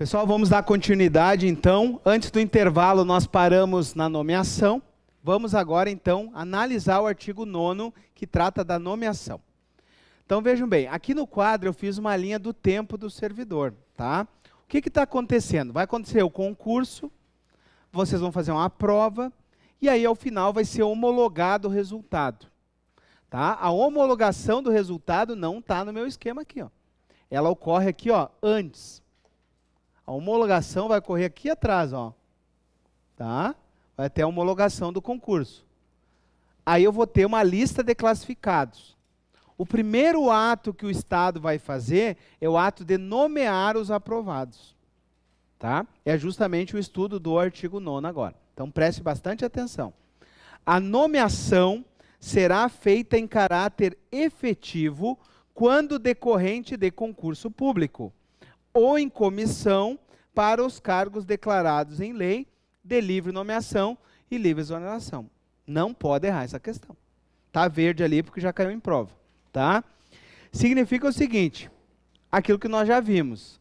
Pessoal, vamos dar continuidade, então. Antes do intervalo, nós paramos na nomeação. Vamos agora, então, analisar o artigo 9º, que trata da nomeação. Então, vejam bem, aqui no quadro eu fiz uma linha do tempo do servidor, tá? O que está acontecendo? Vai acontecer o concurso, vocês vão fazer uma prova, e aí, ao final, vai ser homologado o resultado. Tá? A homologação do resultado não está no meu esquema aqui, ó. Ela ocorre aqui, ó, antes. A homologação vai ocorrer aqui atrás, ó. Tá? Vai ter a homologação do concurso. Aí eu vou ter uma lista de classificados. O primeiro ato que o Estado vai fazer é o ato de nomear os aprovados. Tá? É justamente o estudo do artigo 9º agora. Então preste bastante atenção. A nomeação será feita em caráter efetivo quando decorrente de concurso público ou em comissão para os cargos declarados em lei de livre nomeação e livre exoneração. Não pode errar essa questão. Está verde ali porque já caiu em prova. Tá? Significa o seguinte, aquilo que nós já vimos.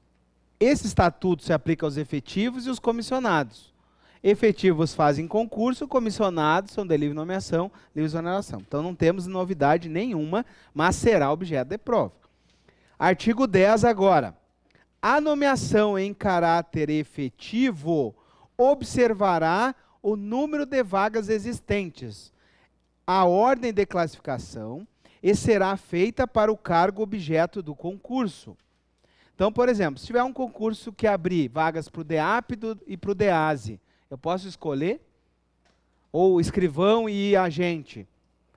Esse estatuto se aplica aos efetivos e os comissionados. Efetivos fazem concurso, comissionados são de livre nomeação, livre exoneração. Então não temos novidade nenhuma, mas será objeto de prova. Artigo 10 agora. A nomeação em caráter efetivo observará o número de vagas existentes, a ordem de classificação e será feita para o cargo objeto do concurso. Então, por exemplo, se tiver um concurso que abrir vagas para o DEAP e para o DEASE, eu posso escolher? Ou escrivão e agente?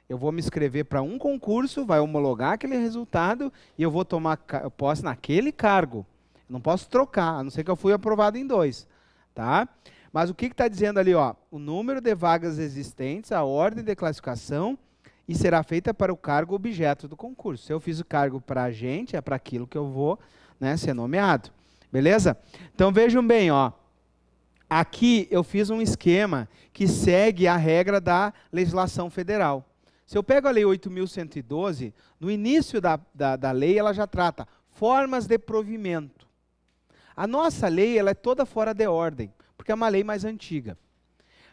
Eu vou me inscrever para um concurso, vai homologar aquele resultado e eu vou tomar posse naquele cargo. Não posso trocar, a não ser que eu fui aprovado em 2. Tá? Mas o que está dizendo ali? Ó, o número de vagas existentes, a ordem de classificação e será feita para o cargo objeto do concurso. Se eu fiz o cargo para agente, é para aquilo que eu vou, né, ser nomeado. Beleza? Então vejam bem, ó. Aqui eu fiz um esquema que segue a regra da legislação federal. Se eu pego a lei 8.112, no início da lei ela já trata formas de provimento. A nossa lei ela é toda fora de ordem, porque é uma lei mais antiga.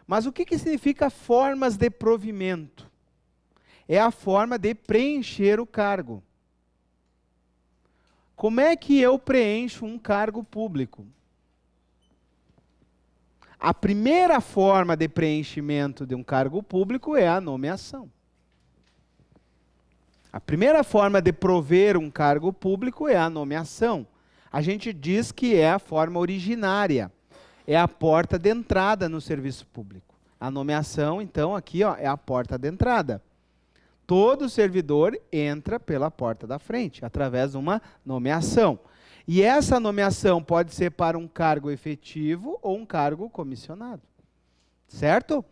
Mas o que significa formas de provimento? É a forma de preencher o cargo. Como é que eu preencho um cargo público? A primeira forma de preenchimento de um cargo público é a nomeação. A primeira forma de prover um cargo público é a nomeação. A gente diz que é a forma originária, é a porta de entrada no serviço público. A nomeação, então, aqui ó, é a porta de entrada. Todo servidor entra pela porta da frente, através de uma nomeação. E essa nomeação pode ser para um cargo efetivo ou um cargo comissionado. Certo?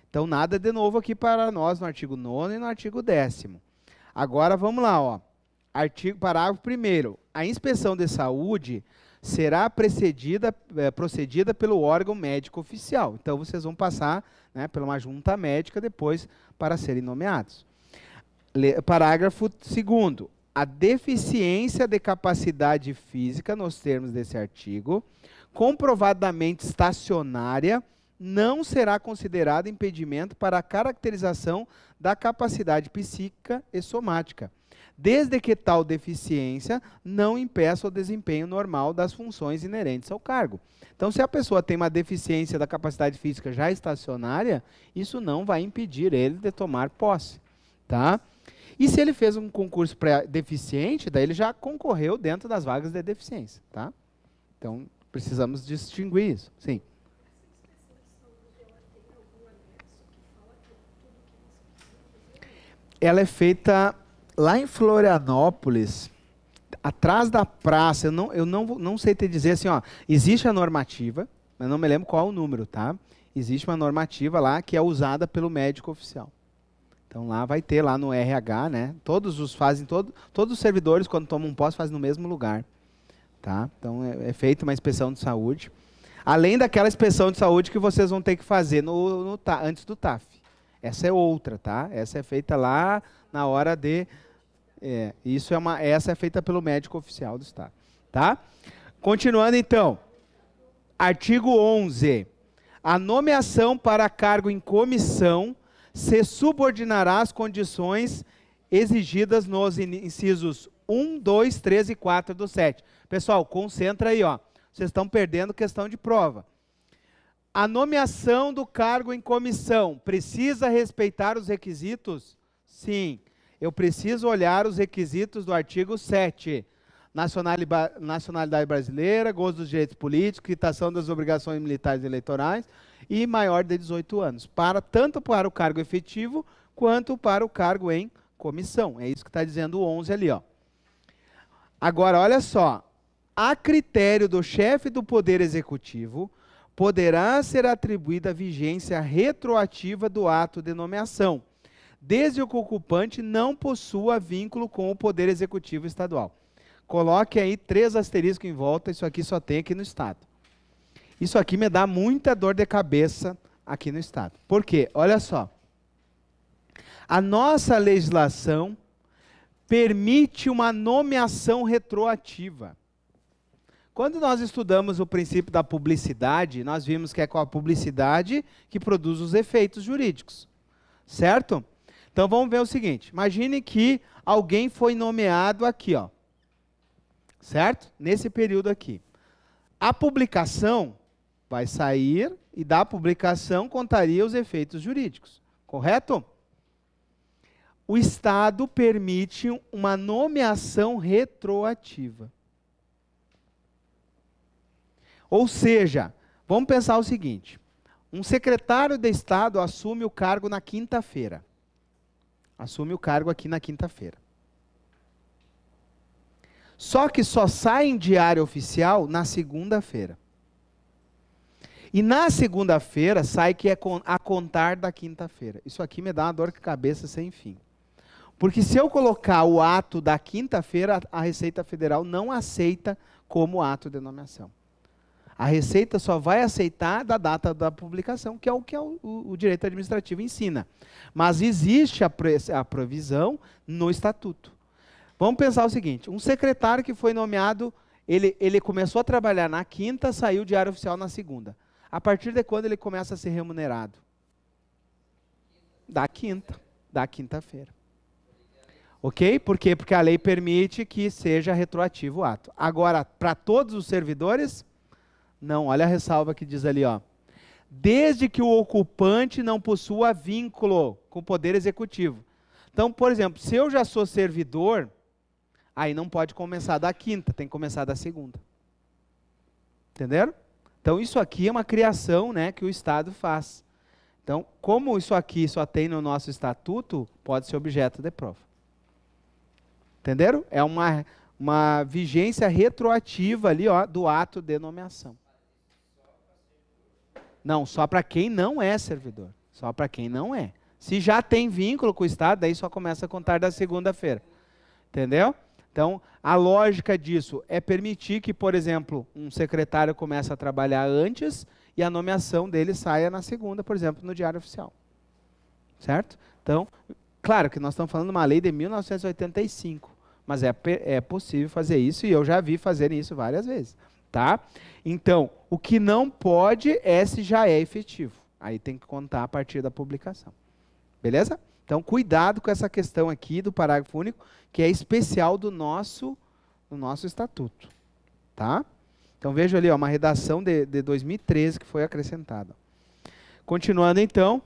Então, nada de novo aqui para nós no artigo 9º e no artigo 10º. Agora, vamos lá, ó. Parágrafo 1º. A inspeção de saúde será procedida pelo órgão médico oficial. Então, vocês vão passar, né, por uma junta médica depois para serem nomeados. Parágrafo 2º. A deficiência de capacidade física, nos termos desse artigo, comprovadamente estacionária, não será considerado impedimento para a caracterização da capacidade psíquica e somática, desde que tal deficiência não impeça o desempenho normal das funções inerentes ao cargo. Então, se a pessoa tem uma deficiência da capacidade física já estacionária, isso não vai impedir ele de tomar posse. Tá? E se ele fez um concurso pré-deficiente, daí ele já concorreu dentro das vagas de deficiência. Tá? Então, precisamos distinguir isso. Sim. Ela é feita lá em Florianópolis, atrás da praça. Eu não sei te dizer assim, ó, existe a normativa, mas não me lembro qual é o número, tá? Existe uma normativa lá que é usada pelo médico oficial. Então lá vai ter lá no RH, né? Todos os servidores quando tomam posse fazem no mesmo lugar, tá? Então é feita uma inspeção de saúde, além daquela inspeção de saúde que vocês vão ter que fazer antes do TAF. Essa é outra, tá? Essa é feita lá na hora de... essa é feita pelo médico oficial do Estado, tá? Continuando então. Artigo 11. A nomeação para cargo em comissão se subordinará às condições exigidas nos incisos 1, 2, 3 e 4 do 7. Pessoal, concentra aí, ó. Vocês estão perdendo questão de prova. A nomeação do cargo em comissão precisa respeitar os requisitos? Sim. Eu preciso olhar os requisitos do artigo 7. Nacionalidade brasileira, gozo dos direitos políticos, quitação das obrigações militares e eleitorais e maior de 18 anos. Tanto para o cargo efetivo, quanto para o cargo em comissão. É isso que está dizendo o 11 ali, ó. Agora, olha só. A critério do chefe do Poder Executivo, poderá ser atribuída a vigência retroativa do ato de nomeação, desde que o ocupante não possua vínculo com o Poder Executivo Estadual. Coloque aí 3 asteriscos em volta, isso aqui só tem aqui no Estado. Isso aqui me dá muita dor de cabeça aqui no Estado. Por quê? Olha só. A nossa legislação permite uma nomeação retroativa. Quando nós estudamos o princípio da publicidade, nós vimos que é com a publicidade que produz os efeitos jurídicos. Certo? Então vamos ver o seguinte. Imagine que alguém foi nomeado aqui, ó. Certo? Nesse período aqui. A publicação vai sair e da publicação contaria os efeitos jurídicos. Correto? O Estado permite uma nomeação retroativa. Ou seja, vamos pensar o seguinte. Um secretário de Estado assume o cargo na quinta-feira. Assume o cargo aqui na quinta-feira. Só que só sai em diário oficial na segunda-feira. E na segunda-feira sai que é a contar da quinta-feira. Isso aqui me dá uma dor de cabeça sem fim. Porque se eu colocar o ato da quinta-feira, a Receita Federal não aceita como ato de nomeação. A Receita só vai aceitar da data da publicação, que é o direito administrativo ensina. Mas existe a provisão no Estatuto. Vamos pensar o seguinte, um secretário que foi nomeado, ele começou a trabalhar na quinta, saiu o diário oficial na segunda. A partir de quando ele começa a ser remunerado? Da quinta-feira. Ok? Por quê? Porque a lei permite que seja retroativo o ato. Agora, para todos os servidores, não. Olha a ressalva que diz ali, ó. Desde que o ocupante não possua vínculo com o Poder Executivo. Então, por exemplo, se eu já sou servidor, aí não pode começar da quinta, tem que começar da segunda. Entenderam? Então, isso aqui é uma criação, né, que o Estado faz. Então, como isso aqui só tem no nosso estatuto, pode ser objeto de prova. Entenderam? É uma vigência retroativa ali, ó, do ato de nomeação. Não, só para quem não é servidor. Só para quem não é. Se já tem vínculo com o Estado, daí só começa a contar da segunda-feira. Entendeu? Então, a lógica disso é permitir que, por exemplo, um secretário comece a trabalhar antes e a nomeação dele saia na segunda, por exemplo, no Diário Oficial. Certo? Então, claro que nós estamos falando de uma lei de 1985, mas é possível fazer isso e eu já vi fazerem isso várias vezes. Tá? Então, o que não pode é se já é efetivo. Aí tem que contar a partir da publicação. Beleza? Então, cuidado com essa questão aqui do parágrafo único, que é especial do nosso estatuto. Tá? Então, veja ali, ó, uma redação de 2013 que foi acrescentada. Continuando, então.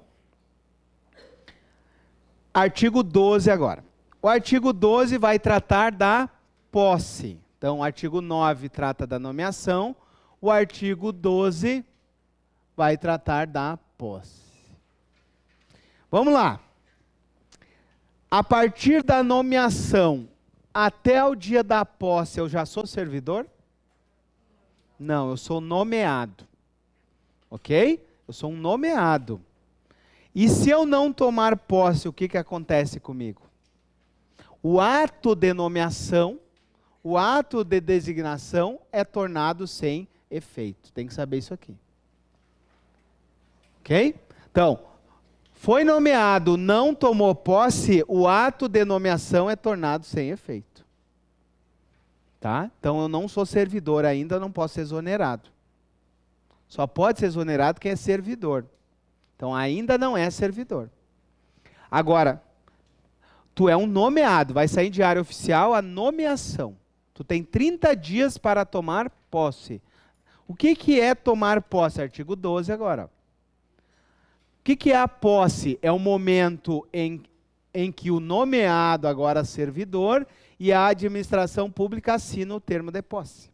Artigo 12 agora. O artigo 12 vai tratar da posse. Então, o artigo 9 trata da nomeação, o artigo 12 vai tratar da posse. Vamos lá. A partir da nomeação até o dia da posse, eu já sou servidor? Não, eu sou nomeado. Ok? Eu sou um nomeado. E se eu não tomar posse, o que acontece comigo? O ato de nomeação, o ato de designação é tornado sem efeito. Tem que saber isso aqui. Ok? Então, foi nomeado, não tomou posse, o ato de nomeação é tornado sem efeito. Tá? Então, eu não sou servidor ainda, não posso ser exonerado. Só pode ser exonerado quem é servidor. Então, ainda não é servidor. Agora, tu é um nomeado, vai sair em diário oficial a nomeação. Tu tem 30 dias para tomar posse. O que é tomar posse? Artigo 12 agora. O que é a posse? É o momento em que o nomeado, agora servidor, e a administração pública assinam o termo de posse.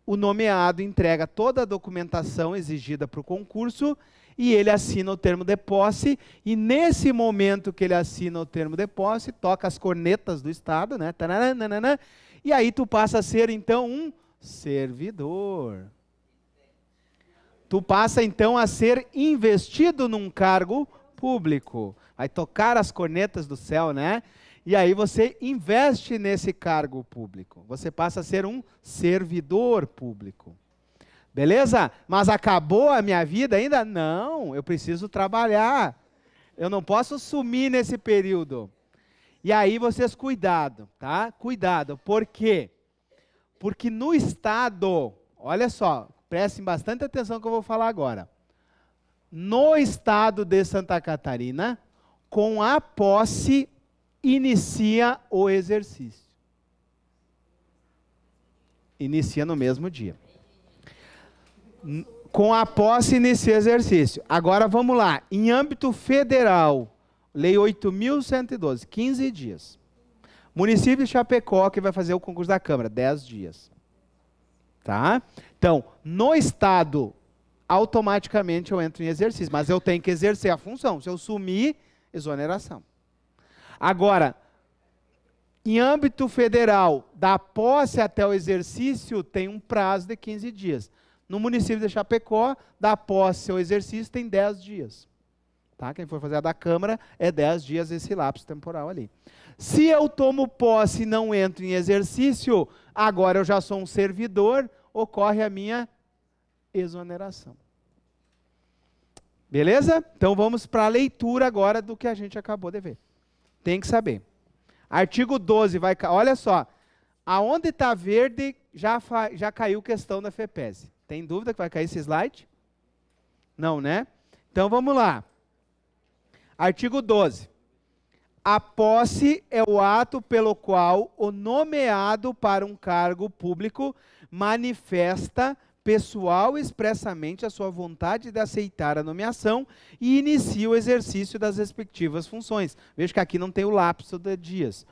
O nomeado entrega toda a documentação exigida para o concurso e ele assina o termo de posse, e nesse momento que ele assina o termo de posse, toca as cornetas do Estado, né? Taranana, e aí tu passa a ser, então, um servidor. Tu passa, então, a ser investido num cargo público. Vai tocar as cornetas do céu, né? E aí você investe nesse cargo público. Você passa a ser um servidor público. Beleza? Mas acabou a minha vida ainda? Não, eu preciso trabalhar. Eu não posso sumir nesse período. E aí vocês cuidado, tá? Cuidado. Por quê? Porque no Estado, olha só, prestem bastante atenção no que eu vou falar agora. No Estado de Santa Catarina, com a posse, inicia o exercício. Inicia no mesmo dia. Com a posse, inicia o exercício. Agora vamos lá. Em âmbito federal, Lei 8.112, 15 dias. Município de Chapecó, que vai fazer o concurso da Câmara, 10 dias. Tá? Então, no Estado, automaticamente eu entro em exercício, mas eu tenho que exercer a função. Se eu sumir, exoneração. Agora, em âmbito federal, da posse até o exercício, tem um prazo de 15 dias. No município de Chapecó, da posse ao exercício, tem 10 dias. Tá? Quem for fazer a da Câmara, é 10 dias esse lapso temporal ali. Se eu tomo posse e não entro em exercício, agora eu já sou um servidor, ocorre a minha exoneração. Beleza? Então vamos para a leitura agora do que a gente acabou de ver. Tem que saber. Artigo 12, olha só. Aonde está verde, já caiu questão da FEPES. Tem dúvida que vai cair esse slide? Não, né? Então vamos lá. Artigo 12. A posse é o ato pelo qual o nomeado para um cargo público manifesta pessoal expressamente a sua vontade de aceitar a nomeação e inicia o exercício das respectivas funções. Veja que aqui não tem o lapso de dias.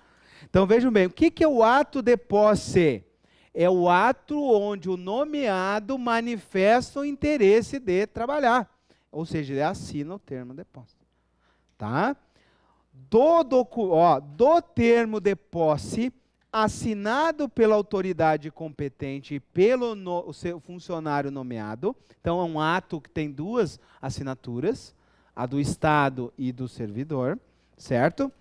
Então vejam bem, o que é o ato de posse? É o ato onde o nomeado manifesta o interesse de trabalhar, ou seja, ele assina o termo de posse. Tá? Do termo de posse assinado pela autoridade competente e pelo o seu funcionário nomeado, então é um ato que tem duas assinaturas, a do Estado e do servidor, certo?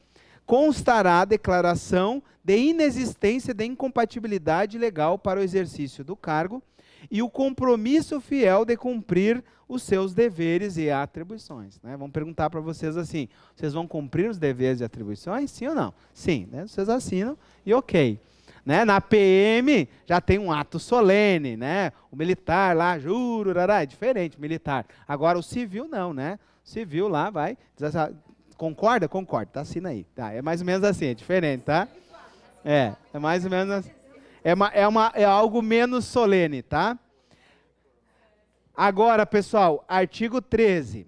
Constará a declaração de inexistência de incompatibilidade legal para o exercício do cargo e o compromisso fiel de cumprir os seus deveres e atribuições. Né? Vamos perguntar para vocês assim, vocês vão cumprir os deveres e atribuições? Sim ou não? Sim, né? Vocês assinam e ok. Né? Na PM já tem um ato solene, né? O militar lá, juro, é diferente, militar. Agora o civil não, né? O civil lá vai, concorda? Concorda, tá, assina aí. Tá, é mais ou menos assim, é diferente, tá? É mais ou menos assim. É algo menos solene, tá? Agora, pessoal, artigo 13.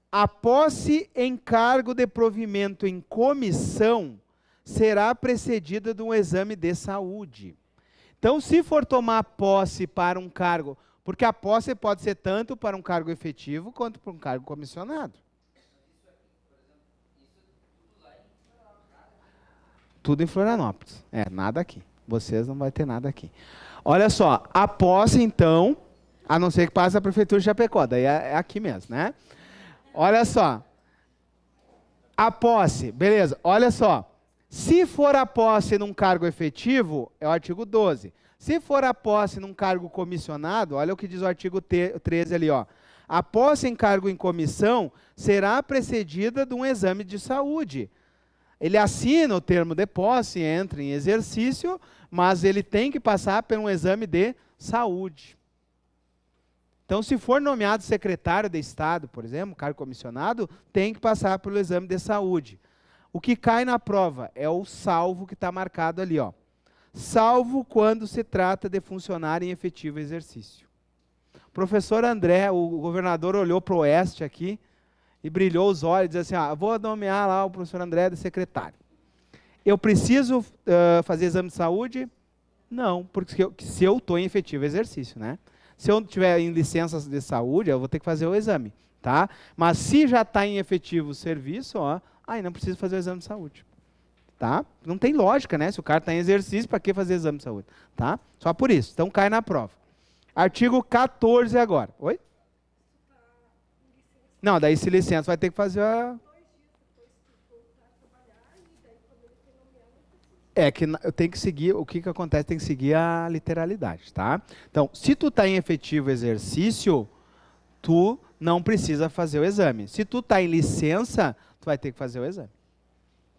A posse em cargo de provimento em comissão será precedida de um exame de saúde. Então, se for tomar posse para um cargo, porque a posse pode ser tanto para um cargo efetivo quanto para um cargo comissionado. Tudo em Florianópolis. Nada aqui. Vocês não vai ter nada aqui. Olha só, a posse, então, a não ser que passe a Prefeitura de Chapecó, daí é aqui mesmo, né? Olha só. A posse, beleza, olha só. Se for a posse num cargo efetivo, é o artigo 12. Se for a posse num cargo comissionado, olha o que diz o artigo 13 ali, ó. A posse em cargo em comissão será precedida de um exame de saúde. Ele assina o termo de posse, entra em exercício, mas ele tem que passar por um exame de saúde. Então, se for nomeado secretário de Estado, por exemplo, cargo comissionado, tem que passar pelo exame de saúde. O que cai na prova é o salvo que está marcado ali, ó. Salvo quando se trata de funcionário em efetivo exercício. O professor André, o governador, olhou para o oeste aqui e brilhou os olhos e disse assim, vou nomear lá o professor André de secretário. Eu preciso fazer exame de saúde? Não, porque se eu estou em efetivo exercício, né? Se eu estiver em licença de saúde, eu vou ter que fazer o exame, tá? Mas se já está em efetivo serviço, aí não precisa fazer o exame de saúde, tá? Não tem lógica, né? Se o cara está em exercício, para que fazer exame de saúde, tá? Só por isso. Então cai na prova. Artigo 14 agora. Oi? Não, daí se licença vai ter que fazer a... É que eu tenho que seguir, o que acontece, tem que seguir a literalidade, tá? Então, se tu está em efetivo exercício, tu não precisa fazer o exame. Se tu está em licença, tu vai ter que fazer o exame,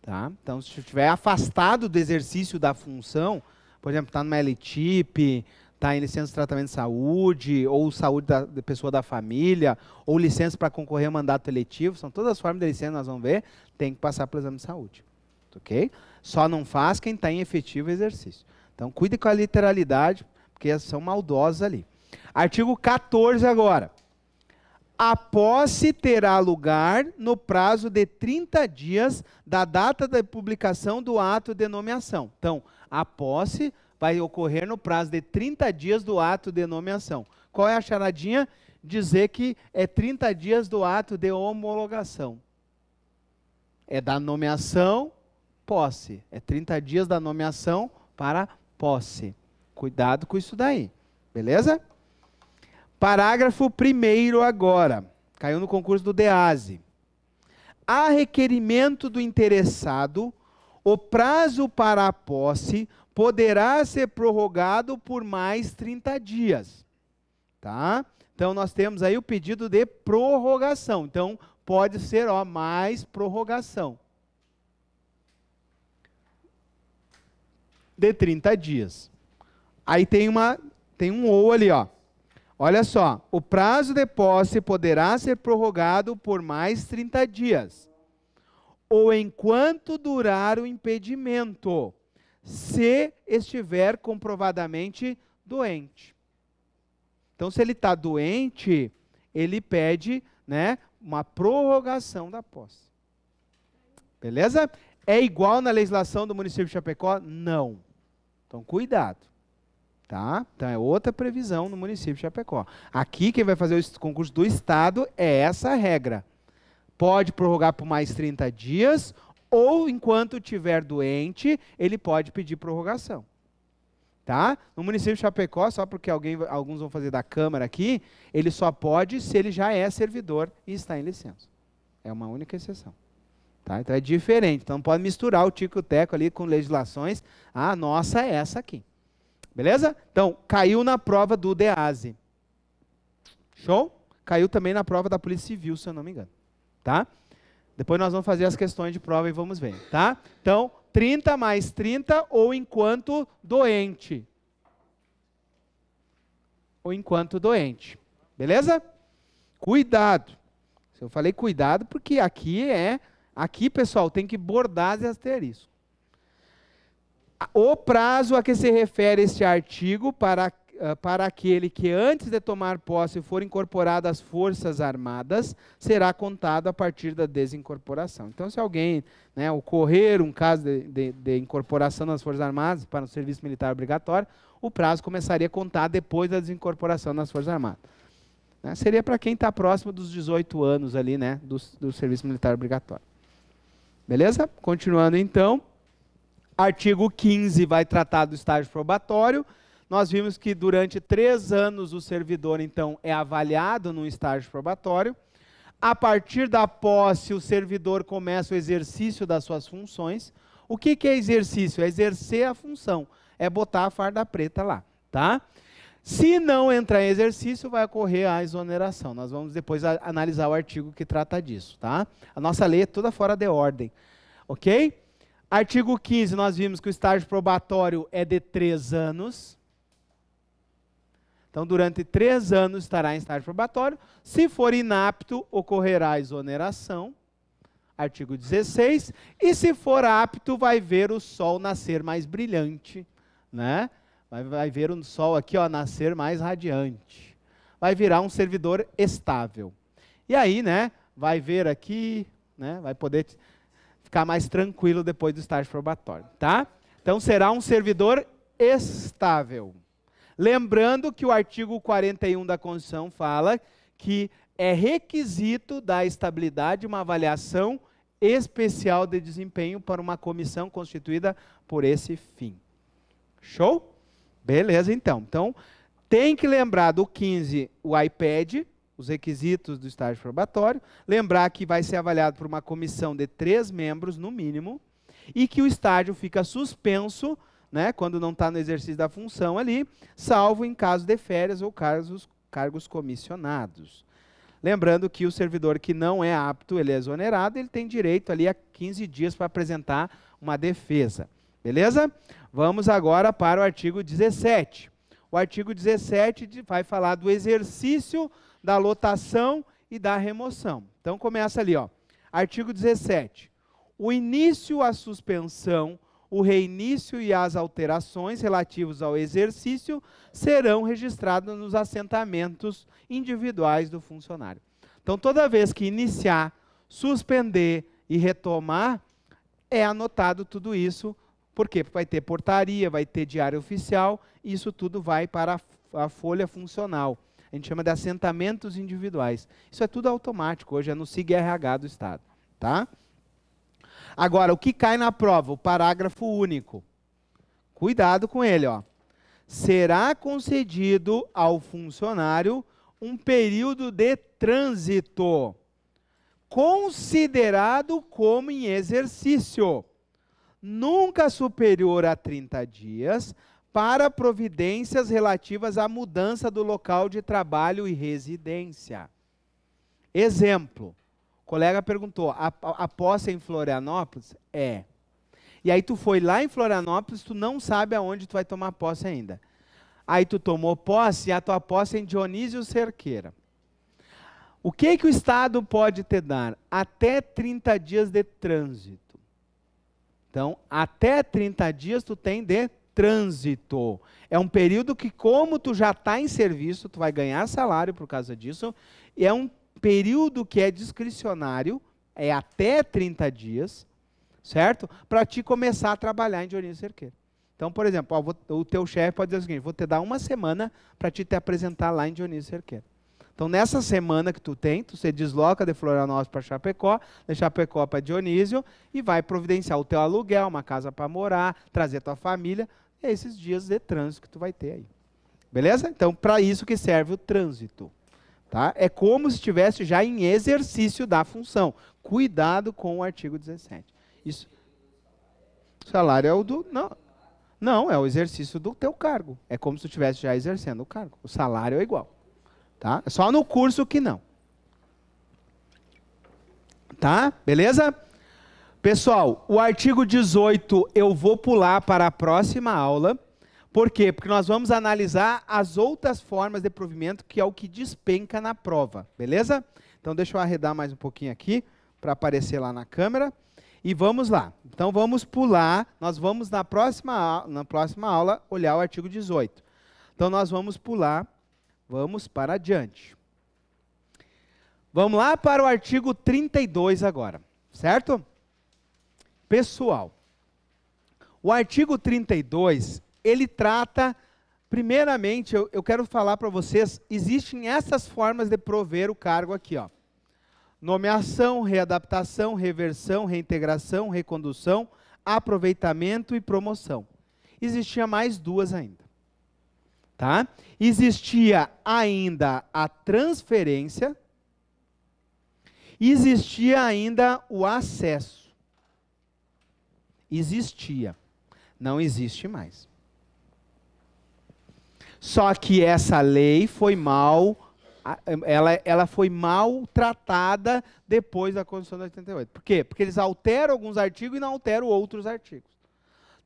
tá? Então, se tu estiver afastado do exercício da função, por exemplo, está numa LTIP, está em licença de tratamento de saúde, ou saúde da pessoa da família, ou licença para concorrer a mandato eletivo, são todas as formas de licença, nós vamos ver, tem que passar pelo exame de saúde, ok? Só não faz quem está em efetivo exercício. Então, cuide com a literalidade, porque são maldosos ali. Artigo 14 agora. A posse terá lugar no prazo de 30 dias da data da publicação do ato de nomeação. Então, a posse vai ocorrer no prazo de 30 dias do ato de nomeação. Qual é a charadinha? Dizer que é 30 dias do ato de homologação. É da nomeação, posse. É 30 dias da nomeação para posse. Cuidado com isso daí. Beleza? Parágrafo 1º agora. Caiu no concurso do DEASE. A requerimento do interessado, o prazo para a posse poderá ser prorrogado por mais 30 dias. Tá? Então, nós temos aí o pedido de prorrogação. Então, pode ser mais prorrogação. De 30 dias. Aí tem um ou ali, ó. Olha só, o prazo de posse poderá ser prorrogado por mais 30 dias, ou enquanto durar o impedimento, se estiver comprovadamente doente. Então, se ele está doente, ele pede, né, uma prorrogação da posse. Beleza? É igual na legislação do município de Chapecó? Não. Então, cuidado. Tá? Então, é outra previsão no município de Chapecó. Aqui, quem vai fazer o concurso do Estado é essa regra. Pode prorrogar por mais 30 dias, ou enquanto estiver doente, ele pode pedir prorrogação. Tá? No município de Chapecó, só porque alguns vão fazer da Câmara aqui, ele só pode se ele já é servidor e está em licença. É uma única exceção. Tá? Então, é diferente. Então, não pode misturar o tico-teco ali com legislações. A nossa é essa aqui. Beleza? Então, caiu na prova do DEASE. Show? Caiu também na prova da Polícia Civil, se eu não me engano. Tá? Depois nós vamos fazer as questões de prova e vamos ver. Tá? Então, 30 mais 30 ou enquanto doente. Ou enquanto doente. Beleza? Cuidado. Eu falei cuidado porque aqui, pessoal, tem que bordar e asterisco. O prazo a que se refere este artigo para aquele que antes de tomar posse for incorporado às Forças Armadas, será contado a partir da desincorporação. Então, se alguém, né, ocorrer um caso de incorporação nas Forças Armadas para o serviço militar obrigatório, o prazo começaria a contar depois da desincorporação nas Forças Armadas. Né, seria para quem está próximo dos 18 anos ali, né, do serviço militar obrigatório. Beleza? Continuando então. Artigo 15 vai tratar do estágio probatório. Nós vimos que durante 3 anos o servidor, então, é avaliado no estágio probatório. A partir da posse, o servidor começa o exercício das suas funções. O que é exercício? É exercer a função. É botar a farda preta lá, tá? Se não entrar em exercício, vai ocorrer a exoneração. Nós vamos depois analisar o artigo que trata disso, tá? A nossa lei é toda fora de ordem, ok? Artigo 15, nós vimos que o estágio probatório é de 3 anos. Então, durante 3 anos estará em estágio probatório. Se for inapto, ocorrerá a exoneração. Artigo 16. E se for apto, vai ver o sol nascer mais brilhante, né? Vai ver o sol aqui, ó, nascer mais radiante. Vai virar um servidor estável. E aí, né, vai ver aqui, né, vai poder ficar mais tranquilo depois do estágio probatório, tá? Então, será um servidor estável. Lembrando que o artigo 41 da Constituição fala que é requisito da estabilidade uma avaliação especial de desempenho para uma comissão constituída por esse fim. Show? Beleza, então. Então, tem que lembrar do 15, o iPad, os requisitos do estágio probatório. Lembrar que vai ser avaliado por uma comissão de 3 membros, no mínimo, e que o estágio fica suspenso, né, quando não está no exercício da função ali, salvo em caso de férias ou cargos comissionados. Lembrando que o servidor que não é apto, ele é exonerado, ele tem direito ali a 15 dias para apresentar uma defesa. Beleza? Vamos agora para o artigo 17. O artigo 17 vai falar do exercício da lotação e da remoção. Então começa ali, ó. Artigo 17. O início, a suspensão, o reinício e as alterações relativos ao exercício serão registrados nos assentamentos individuais do funcionário. Então, toda vez que iniciar, suspender e retomar, é anotado tudo isso. Por quê? Porque vai ter portaria, vai ter diário oficial, e isso tudo vai para a folha funcional. A gente chama de assentamentos individuais. Isso é tudo automático, hoje é no SIG-RH do Estado. Tá? Agora, o que cai na prova? O parágrafo único. Cuidado com ele, ó. Será concedido ao funcionário um período de trânsito, considerado como em exercício, nunca superior a 30 dias, para providências relativas à mudança do local de trabalho e residência. Exemplo. O colega perguntou, a posse é em Florianópolis? É. E aí tu foi lá em Florianópolis, tu não sabe aonde tu vai tomar posse ainda. Aí tu tomou posse e a tua posse é em Dionísio Cerqueira. O que que o Estado pode te dar? Até 30 dias de trânsito. Então, até 30 dias tu tem de trânsito. É um período que, como tu já está em serviço, tu vai ganhar salário por causa disso, e é um período que é discricionário, é até 30 dias, certo? Para te começar a trabalhar em Dionísio Cerqueira. Então, por exemplo, ó, o teu chefe pode dizer o seguinte, vou te dar 1 semana para te apresentar lá em Dionísio Cerqueira. Então, nessa semana que tu tem, tu se desloca de Florianópolis para Chapecó, de Chapecó para Dionísio, e vai providenciar o teu aluguel, uma casa para morar, trazer tua família, é esses dias de trânsito que tu vai ter aí. Beleza? Então, para isso que serve o trânsito. Tá? É como se estivesse já em exercício da função. Cuidado com o artigo 17. Isso. O salário é o do... Não, é o exercício do teu cargo. É como se tu estivesse já exercendo o cargo. O salário é igual. Tá? É só no curso que não. Tá? Beleza? Pessoal, o artigo 18 eu vou pular para a próxima aula. Por quê? Porque nós vamos analisar as outras formas de provimento, que é o que despenca na prova. Beleza? Então, deixa eu arredar mais um pouquinho aqui, para aparecer lá na câmera. E vamos lá. Então, vamos pular. Nós vamos, na próxima aula, olhar o artigo 18. Então, nós vamos pular. Vamos para adiante. Vamos lá para o artigo 32 agora. Certo? Pessoal, o artigo 32... ele trata, primeiramente, eu quero falar para vocês, existem essas formas de prover o cargo aqui, ó. Nomeação, readaptação, reversão, reintegração, recondução, aproveitamento e promoção. Existia mais 2 ainda. Tá? Existia ainda a transferência, existia ainda o acesso. Existia, não existe mais. Só que essa lei foi ela foi mal tratada depois da Constituição de 88. Por quê? Porque eles alteram alguns artigos e não alteram outros artigos.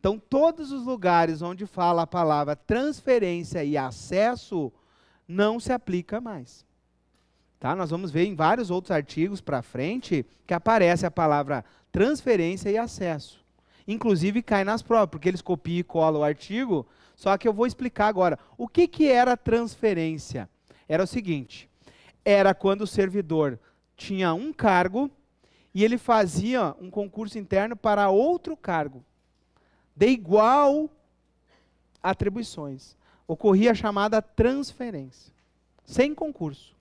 Então, todos os lugares onde fala a palavra transferência e acesso, não se aplica mais. Tá? Nós vamos ver em vários outros artigos para frente que aparece a palavra transferência e acesso. Inclusive cai nas provas, porque eles copiam e colam o artigo, só que eu vou explicar agora. O que era transferência? Era o seguinte, era quando o servidor tinha um cargo e ele fazia um concurso interno para outro cargo, de igual atribuições. Ocorria a chamada transferência, sem concurso,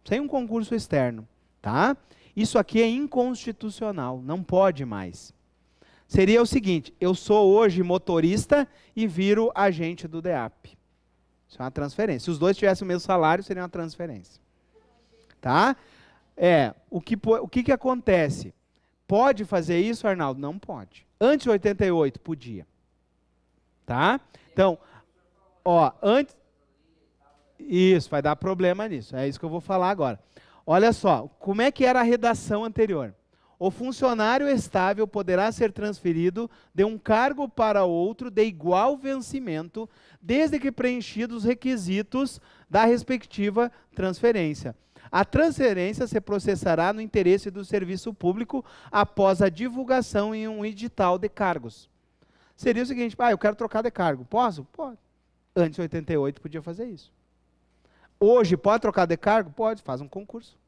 sem um concurso externo. Tá? Isso aqui é inconstitucional, não pode mais. Seria o seguinte, eu sou hoje motorista e viro agente do DEAP. Isso é uma transferência. Se os dois tivessem o mesmo salário, seria uma transferência. Tá? O que acontece? Pode fazer isso, Arnaldo? Não pode. Antes de 88, podia. Tá? Então, antes... Isso, vai dar problema nisso. É isso que eu vou falar agora. Olha só, como é que era a redação anterior? O funcionário estável poderá ser transferido de um cargo para outro de igual vencimento, desde que preenchidos os requisitos da respectiva transferência. A transferência se processará no interesse do serviço público após a divulgação em um edital de cargos. Seria o seguinte, eu quero trocar de cargo. Posso? Pode. Antes de 88 podia fazer isso. Hoje pode trocar de cargo? Pode, faz um concurso.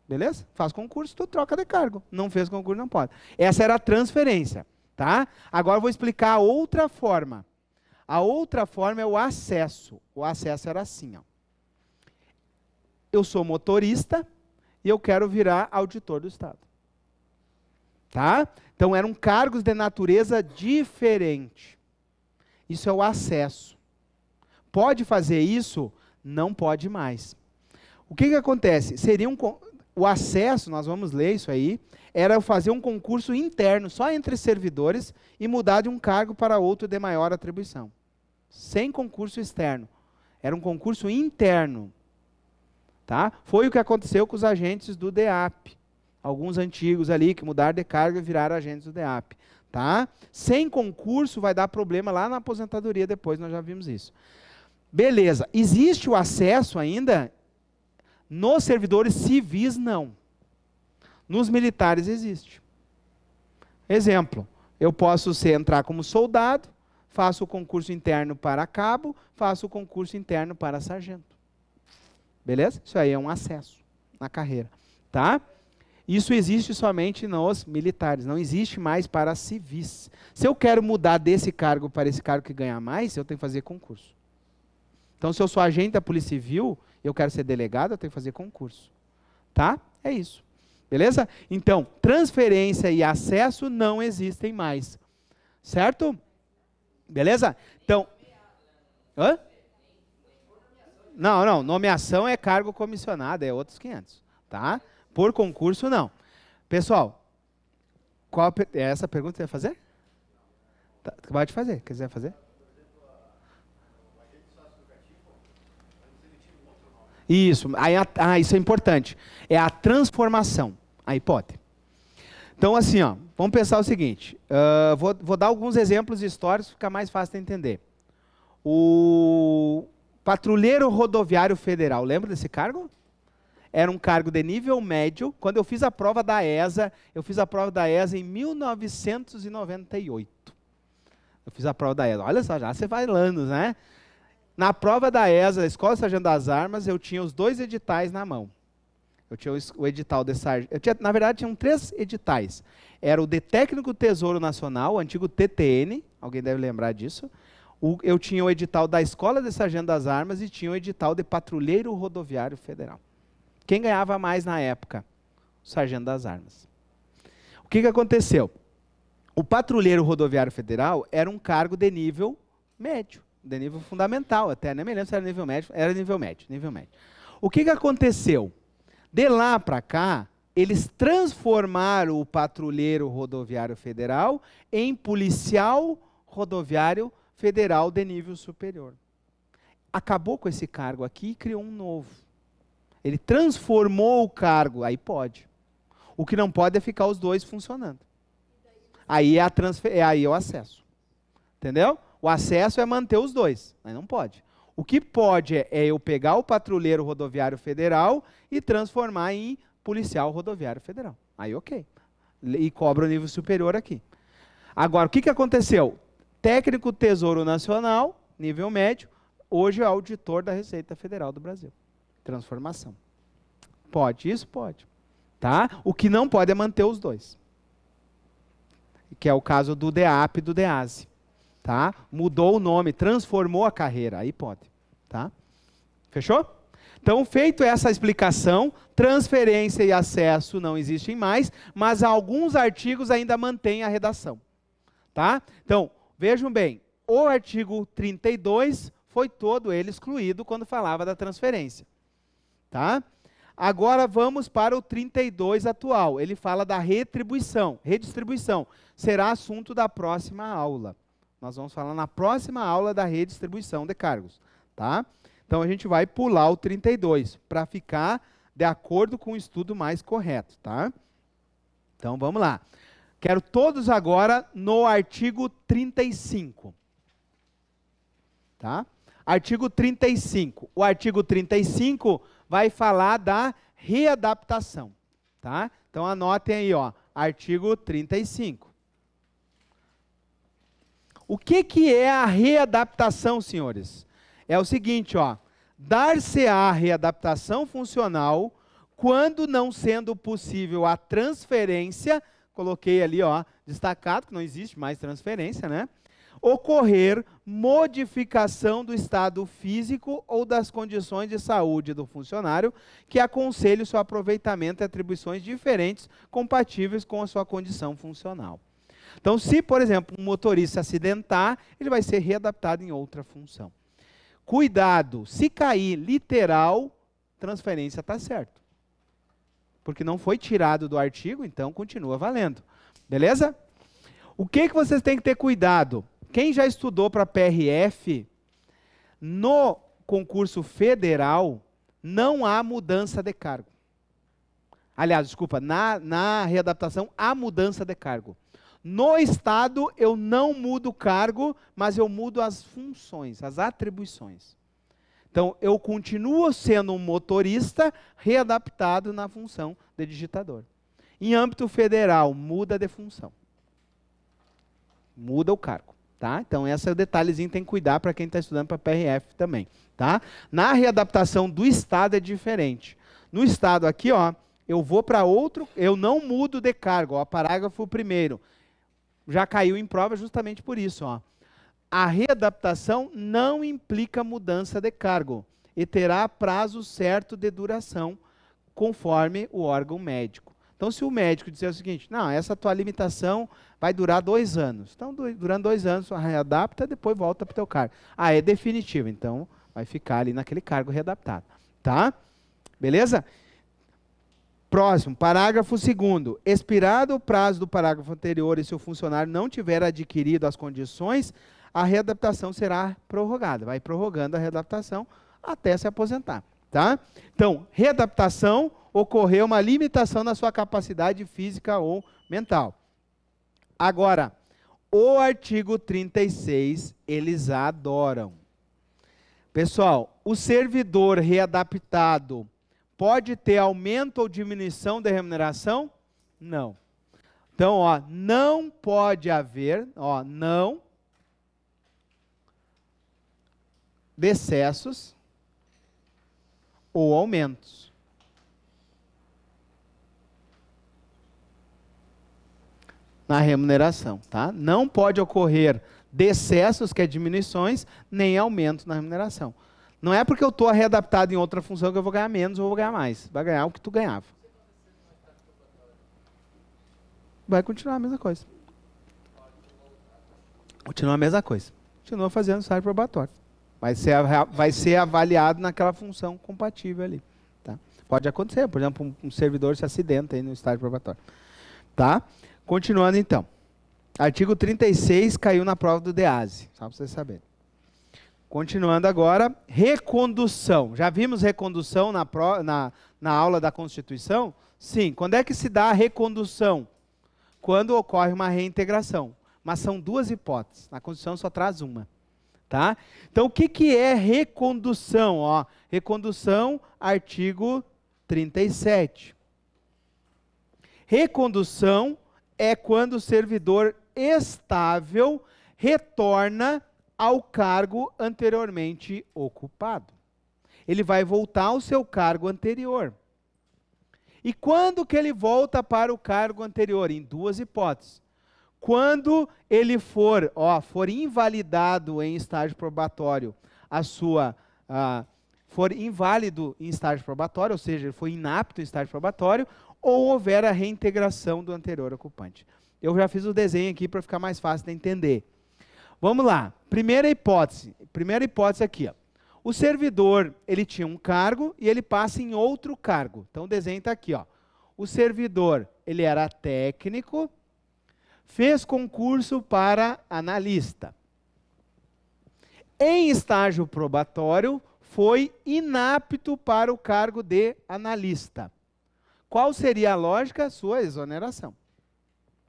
Beleza? Faz concurso, tu troca de cargo. Não fez concurso, não pode. Essa era a transferência. Tá? Agora eu vou explicar a outra forma. A outra forma é o acesso. O acesso era assim. Eu sou motorista e eu quero virar auditor do Estado. Tá? Então eram cargos de natureza diferente. Isso é o acesso. Pode fazer isso? Não pode mais. O que acontece? O acesso, nós vamos ler isso aí, era fazer um concurso interno só entre servidores e mudar de um cargo para outro de maior atribuição. Sem concurso externo. Era um concurso interno. Tá? Foi o que aconteceu com os agentes do DEAP. Alguns antigos ali que mudaram de cargo e viraram agentes do DEAP. Tá? Sem concurso vai dar problema lá na aposentadoria depois, nós já vimos isso. Beleza. Existe o acesso ainda? Nos servidores civis, não. Nos militares existe. Exemplo, eu posso entrar como soldado, faço o concurso interno para cabo, faço o concurso interno para sargento. Beleza? Isso aí é um acesso na carreira. Tá? Isso existe somente nos militares, não existe mais para civis. Se eu quero mudar desse cargo para esse cargo que ganha mais, eu tenho que fazer concurso. Então, se eu sou agente da Polícia Civil, eu quero ser delegado, eu tenho que fazer concurso. Tá? É isso. Beleza? Então, transferência e acesso não existem mais. Certo? Beleza? Então... Hã? Não. Nomeação é cargo comissionado, é outros 500. Tá? Por concurso, não. Pessoal, essa pergunta você vai fazer? Tá, pode fazer. Quiser fazer? Isso, isso é importante. É a transformação. Aí pode. Então, assim, vamos pensar o seguinte. Vou dar alguns exemplos históricos, fica mais fácil de entender. O patrulheiro rodoviário federal, lembra desse cargo? Era um cargo de nível médio. Quando eu fiz a prova da ESA, em 1998. Eu fiz a prova da ESA. Olha só, já você vai anos, né? Na prova da ESA, Escola Sargento das Armas, eu tinha os 2 editais na mão. Eu tinha o edital de sargento. Na verdade, tinham 3 editais. Era o de Técnico Tesouro Nacional, o antigo TTN, alguém deve lembrar disso. Eu tinha o edital da Escola de Sargento das Armas e tinha o edital de Patrulheiro Rodoviário Federal. Quem ganhava mais na época? O Sargento das Armas. O que aconteceu? O Patrulheiro Rodoviário Federal era um cargo de nível médio. De nível fundamental, até nem me lembro se era nível médio, era nível médio. O que aconteceu? De lá para cá, eles transformaram o patrulheiro rodoviário federal em policial rodoviário federal de nível superior. Acabou com esse cargo aqui e criou um novo. Ele transformou o cargo, aí pode. O que não pode é ficar os 2 funcionando. Aí é o acesso. Entendeu? O acesso é manter os 2, mas não pode. O que pode é eu pegar o patrulheiro rodoviário federal e transformar em policial rodoviário federal. Aí ok. E cobra o nível superior aqui. Agora, o que aconteceu? Técnico Tesouro Nacional, nível médio, hoje é auditor da Receita Federal do Brasil. Transformação. Pode? Isso pode. Tá? O que não pode é manter os dois. Que é o caso do DEAP e do DEASE. Tá? Mudou o nome, transformou a carreira. Aí pode. Tá? Fechou? Então, feito essa explicação, transferência e acesso não existem mais, mas alguns artigos ainda mantêm a redação. Tá? Então, vejam bem, o artigo 32 foi todo ele excluído quando falava da transferência. Tá? Agora vamos para o 32 atual. Ele fala da retribuição, redistribuição. Será assunto da próxima aula. Nós vamos falar na próxima aula da redistribuição de cargos. Tá? Então a gente vai pular o 32 para ficar de acordo com o estudo mais correto. Tá? Então vamos lá. Quero todos agora no artigo 35. Tá? Artigo 35. O artigo 35 vai falar da readaptação. Tá? Então anotem aí, ó, artigo 35. O que é a readaptação, senhores? É o seguinte, ó, dar-se-á readaptação funcional quando não sendo possível a transferência, coloquei ali, ó, destacado, que não existe mais transferência, né? Ocorrer modificação do estado físico ou das condições de saúde do funcionário que aconselhe o seu aproveitamento e atribuições diferentes compatíveis com a sua condição funcional. Então, se, por exemplo, um motorista acidentar, ele vai ser readaptado em outra função. Cuidado, se cair literal, transferência está certo. Porque não foi tirado do artigo, então continua valendo. Beleza? O que vocês têm que ter cuidado? Quem já estudou para PRF, no concurso federal, não há mudança de cargo. Aliás, desculpa, na readaptação há mudança de cargo. No Estado, eu não mudo o cargo, mas eu mudo as funções, as atribuições. Então, eu continuo sendo um motorista readaptado na função de digitador. Em âmbito federal, muda de função. Muda o cargo. Tá? Então, esse é o detalhezinho que tem que cuidar para quem está estudando para PRF também. Tá? Na readaptação do Estado é diferente. No Estado aqui, ó, eu vou para outro, eu não mudo de cargo. Ó, parágrafo 1º. Já caiu em prova justamente por isso. Ó. A readaptação não implica mudança de cargo e terá prazo certo de duração, conforme o órgão médico. Então, se o médico disser o seguinte, não, essa tua limitação vai durar 2 anos. Então, durante 2 anos, você readapta, depois volta para o teu cargo. Ah, é definitivo, então vai ficar ali naquele cargo readaptado. Tá? Beleza? Próximo, parágrafo 2º. Expirado o prazo do parágrafo anterior e se o funcionário não tiver adquirido as condições, a readaptação será prorrogada. Vai prorrogando a readaptação até se aposentar. Tá? Então, readaptação, ocorreu uma limitação na sua capacidade física ou mental. Agora, o artigo 36, eles adoram. Pessoal, o servidor readaptado pode ter aumento ou diminuição de remuneração? Não. Então, ó, não pode haver, ó, não, decessos ou aumentos. Na remuneração, tá? Não pode ocorrer decessos, que é diminuições, nem aumento na remuneração. Não é porque eu estou readaptado em outra função que eu vou ganhar menos ou vou ganhar mais. Vai ganhar o que tu ganhava. Vai continuar a mesma coisa. Continua a mesma coisa. Continua fazendo estágio probatório. Vai ser avaliado naquela função compatível ali. Tá? Pode acontecer, por exemplo, um servidor se acidenta aí no estágio probatório. Tá? Continuando então. Artigo 36 caiu na prova do DEASE, só para vocês saberem. Continuando agora, recondução. Já vimos recondução na aula da Constituição? Sim. Quando é que se dá a recondução? Quando ocorre uma reintegração. Mas são 2 hipóteses. Na Constituição só traz uma. Tá? Então, o que é recondução? Ó, recondução, artigo 37. Recondução é quando o servidor estável retorna ao cargo anteriormente ocupado. Ele vai voltar ao seu cargo anterior. E quando que ele volta para o cargo anterior? Em duas hipóteses. Quando ele for invalidado em estágio probatório, for inválido em estágio probatório, ou seja, ele foi inapto em estágio probatório, ou houver a reintegração do anterior ocupante. Eu já fiz o desenho aqui para ficar mais fácil de entender. Vamos lá. Primeira hipótese aqui, ó. O servidor, ele tinha um cargo e ele passa em outro cargo. Então o desenho está aqui, ó. O servidor, ele era técnico, fez concurso para analista. Em estágio probatório, foi inapto para o cargo de analista. Qual seria a lógica? Sua exoneração.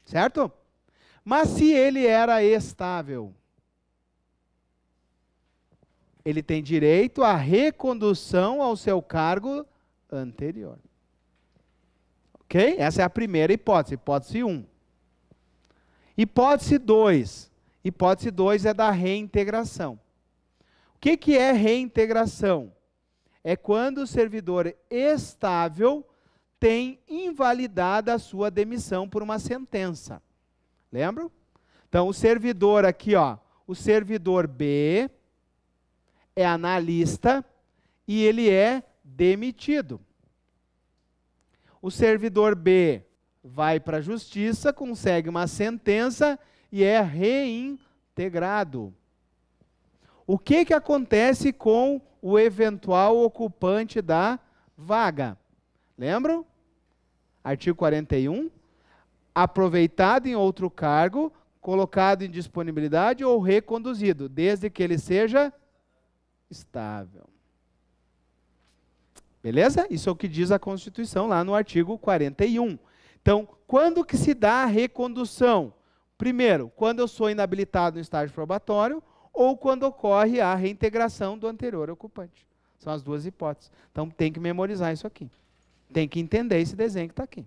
Certo? Mas se ele era estável, ele tem direito à recondução ao seu cargo anterior. Ok? Essa é a primeira hipótese, hipótese 1. Hipótese 2. Hipótese 2 é da reintegração. O que é reintegração? É quando o servidor estável tem invalidada a sua demissão por uma sentença. Lembram? Então, o servidor aqui, ó, o servidor B é analista e ele é demitido. O servidor B vai para a justiça, consegue uma sentença e é reintegrado. O que acontece com o eventual ocupante da vaga? Lembram? Artigo 41. Aproveitado em outro cargo, colocado em disponibilidade ou reconduzido, desde que ele seja estável. Beleza? Isso é o que diz a Constituição lá no artigo 41. Então, quando que se dá a recondução? Primeiro, quando eu sou inabilitado no estágio probatório ou quando ocorre a reintegração do anterior ocupante. São as duas hipóteses. Então, tem que memorizar isso aqui. Tem que entender esse desenho que está aqui.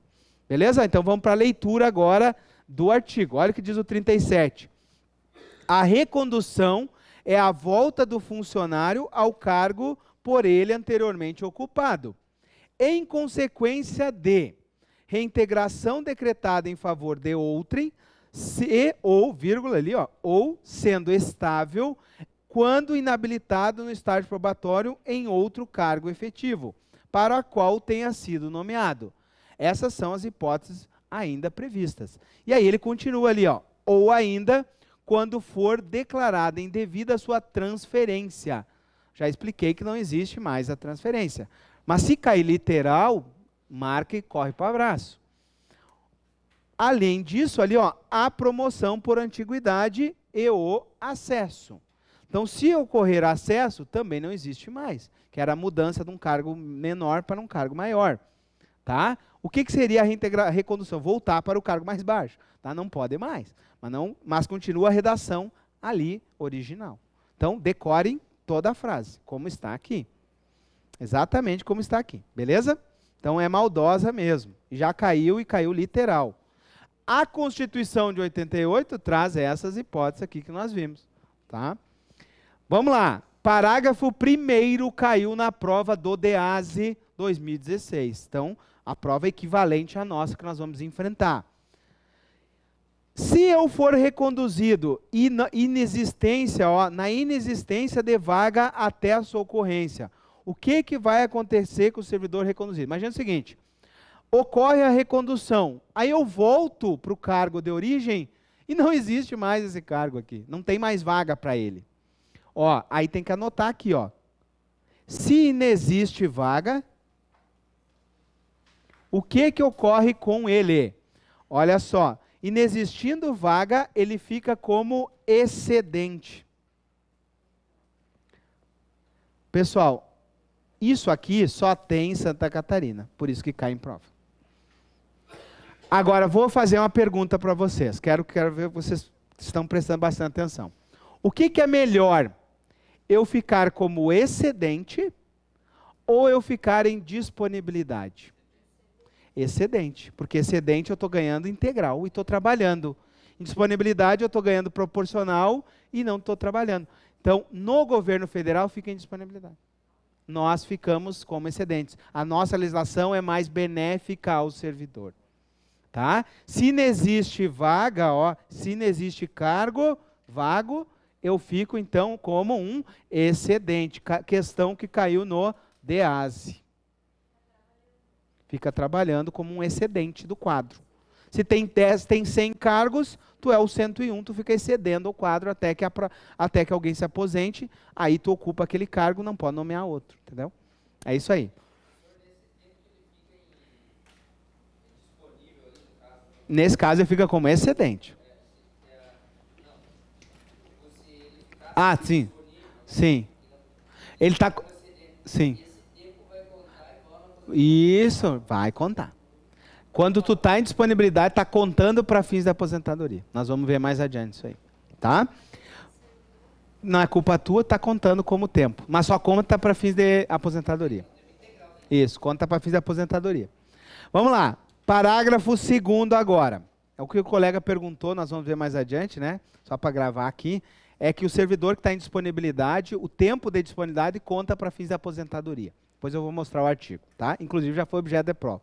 Beleza? Então, vamos para a leitura agora do artigo. Olha o que diz o 37. A recondução é a volta do funcionário ao cargo por ele anteriormente ocupado, em consequência de reintegração decretada em favor de outrem, ou sendo estável, quando inabilitado no estágio probatório em outro cargo efetivo, para o qual tenha sido nomeado. Essas são as hipóteses ainda previstas. E aí ele continua ali, ó, ou ainda quando for declarada indevida a sua transferência. Já expliquei que não existe mais a transferência. Mas se cair literal, marca e corre para o abraço. Além disso, ali, ó, a promoção por antiguidade e o acesso. Então, se ocorrer acesso, também não existe mais, que era a mudança de um cargo menor para um cargo maior. Tá? O que seria a recondução? Voltar para o cargo mais baixo. Tá? Não pode mais, mas continua a redação ali original. Então, decorem toda a frase, como está aqui. Exatamente como está aqui, beleza? Então, é maldosa mesmo. Já caiu e caiu literal. A Constituição de 88 traz essas hipóteses aqui que nós vimos. Tá? Vamos lá. Parágrafo 1º caiu na prova do DEASE 2016. Então, a prova é equivalente à nossa que nós vamos enfrentar. Se eu for reconduzido e na inexistência de vaga até a sua ocorrência, o que vai acontecer com o servidor reconduzido? Imagina o seguinte, ocorre a recondução, aí eu volto para o cargo de origem e não existe mais esse cargo aqui, não tem mais vaga para ele. Ó, aí tem que anotar aqui, ó. Se inexiste vaga, o que ocorre com ele? Olha só, inexistindo vaga, ele fica como excedente. Pessoal, isso aqui só tem em Santa Catarina, por isso que cai em prova. Agora, vou fazer uma pergunta para vocês. Quero ver se vocês estão prestando bastante atenção. O que é melhor? eu ficar como excedente ou eu ficar em disponibilidade? Excedente, porque excedente eu estou ganhando integral e estou trabalhando. Em disponibilidade eu estou ganhando proporcional e não estou trabalhando. Então, no governo federal fica em disponibilidade. Nós ficamos como excedentes. A nossa legislação é mais benéfica ao servidor. Tá? Se não existe vaga, ó, se não existe cargo vago, eu fico então como um excedente. Questão que caiu no DEASE. Fica trabalhando como um excedente do quadro. Se tem 10, tem 100 cargos, tu é o 101, tu fica excedendo o quadro até que alguém se aposente, aí tu ocupa aquele cargo, não pode nomear outro, entendeu? É isso aí. Nesse caso ele fica como excedente. Ah, sim. Sim. Ele está... Sim. Isso, vai contar. Quando tu está em disponibilidade, está contando para fins de aposentadoria. Nós vamos ver mais adiante isso aí. Tá? Não é culpa tua, está contando como tempo. Mas só conta para fins de aposentadoria. Isso, conta para fins de aposentadoria. Vamos lá. Parágrafo 2º agora. É o que o colega perguntou, nós vamos ver mais adiante, né? Só para gravar aqui. É que o servidor que está em disponibilidade, o tempo de disponibilidade conta para fins de aposentadoria. Depois eu vou mostrar o artigo, tá? Inclusive já foi objeto de prova.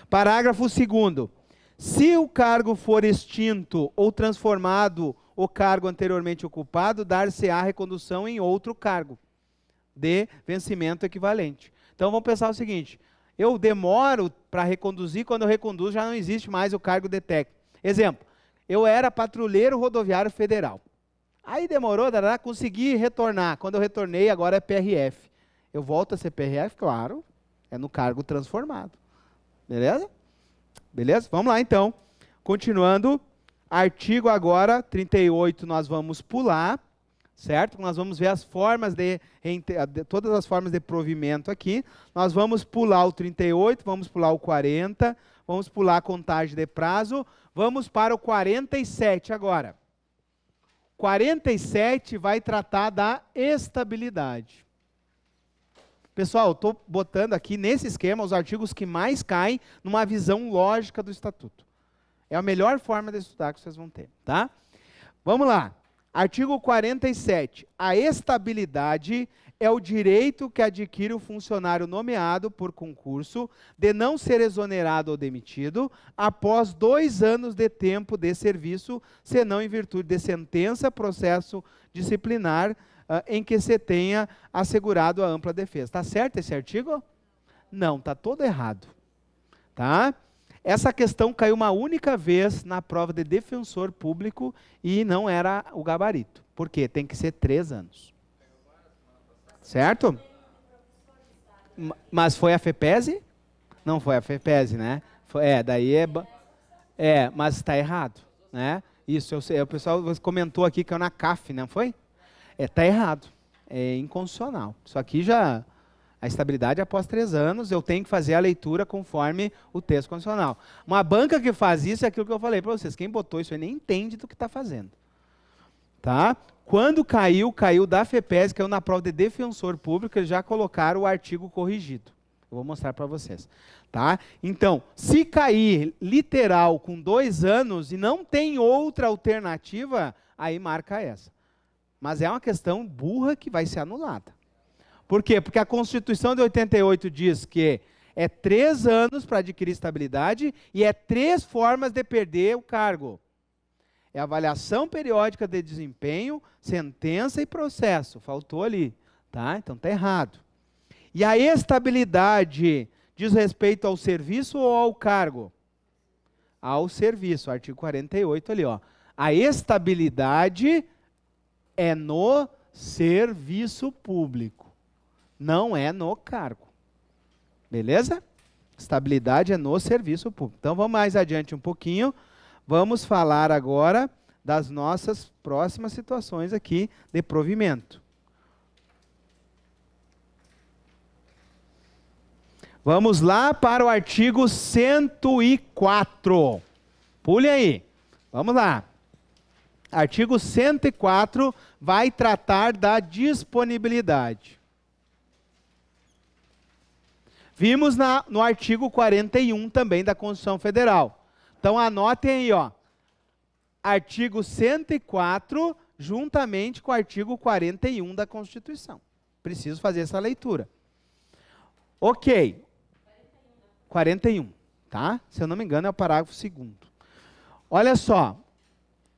Parágrafo 2º. Se o cargo for extinto ou transformado o cargo anteriormente ocupado, dar-se-á recondução em outro cargo de vencimento equivalente. Então vamos pensar o seguinte, eu demoro para reconduzir, quando eu reconduzo já não existe mais o cargo de técnico. Exemplo, eu era patrulheiro rodoviário federal. Aí demorou, consegui retornar. Quando eu retornei, agora é PRF. Eu volto a ser PRF, claro, é no cargo transformado. Beleza? Beleza? Vamos lá então. Continuando, artigo agora 38 nós vamos pular, certo? Nós vamos ver as formas todas as formas de provimento aqui. Nós vamos pular o 38, vamos pular o 40, vamos pular a contagem de prazo, vamos para o 47 agora. 47 vai tratar da estabilidade. Pessoal, estou botando aqui nesse esquema os artigos que mais caem numa visão lógica do estatuto. É a melhor forma de estudar que vocês vão ter, tá? Vamos lá. Artigo 47. A estabilidade é o direito que adquire o funcionário nomeado por concurso de não ser exonerado ou demitido após 2 anos de tempo de serviço, senão em virtude de sentença, processo disciplinar, em que se tenha assegurado a ampla defesa. Está certo esse artigo? Não, está todo errado. Tá? Essa questão caiu uma única vez na prova de defensor público e não era o gabarito. Por quê? Tem que ser 3 anos. Certo? Mas foi a FEPESE? Não foi a FEPESE, né? Daí mas está errado, né? Isso, eu sei, o pessoal comentou aqui que é na CAF, não foi? Está errado, é inconstitucional. Isso aqui já, a estabilidade após 3 anos, eu tenho que fazer a leitura conforme o texto constitucional. Uma banca que faz isso é aquilo que eu falei para vocês, quem botou isso aí nem entende do que está fazendo. Tá? Quando caiu da FEPESE, caiu na prova de defensor público, eles já colocaram o artigo corrigido. Eu vou mostrar para vocês. Tá? Então, se cair literal com 2 anos e não tem outra alternativa, aí marca essa. Mas é uma questão burra que vai ser anulada. Por quê? Porque a Constituição de 88 diz que é 3 anos para adquirir estabilidade e é 3 formas de perder o cargo. É avaliação periódica de desempenho, sentença e processo. Faltou ali. Tá? Então está errado. E a estabilidade diz respeito ao serviço ou ao cargo? Ao serviço. Artigo 48 ali. Ó. A estabilidade é no serviço público, não é no cargo. Beleza? Estabilidade é no serviço público. Então vamos mais adiante um pouquinho. Vamos falar agora das nossas próximas situações aqui de provimento. Vamos lá para o artigo 104. Pule aí. Vamos lá. Artigo 104 vai tratar da disponibilidade. Vimos no artigo 41 também da Constituição Federal. Então anotem aí, ó. Artigo 104, juntamente com o artigo 41 da Constituição. Preciso fazer essa leitura. Ok. 41, tá? Se eu não me engano é o parágrafo 2º. Olha só.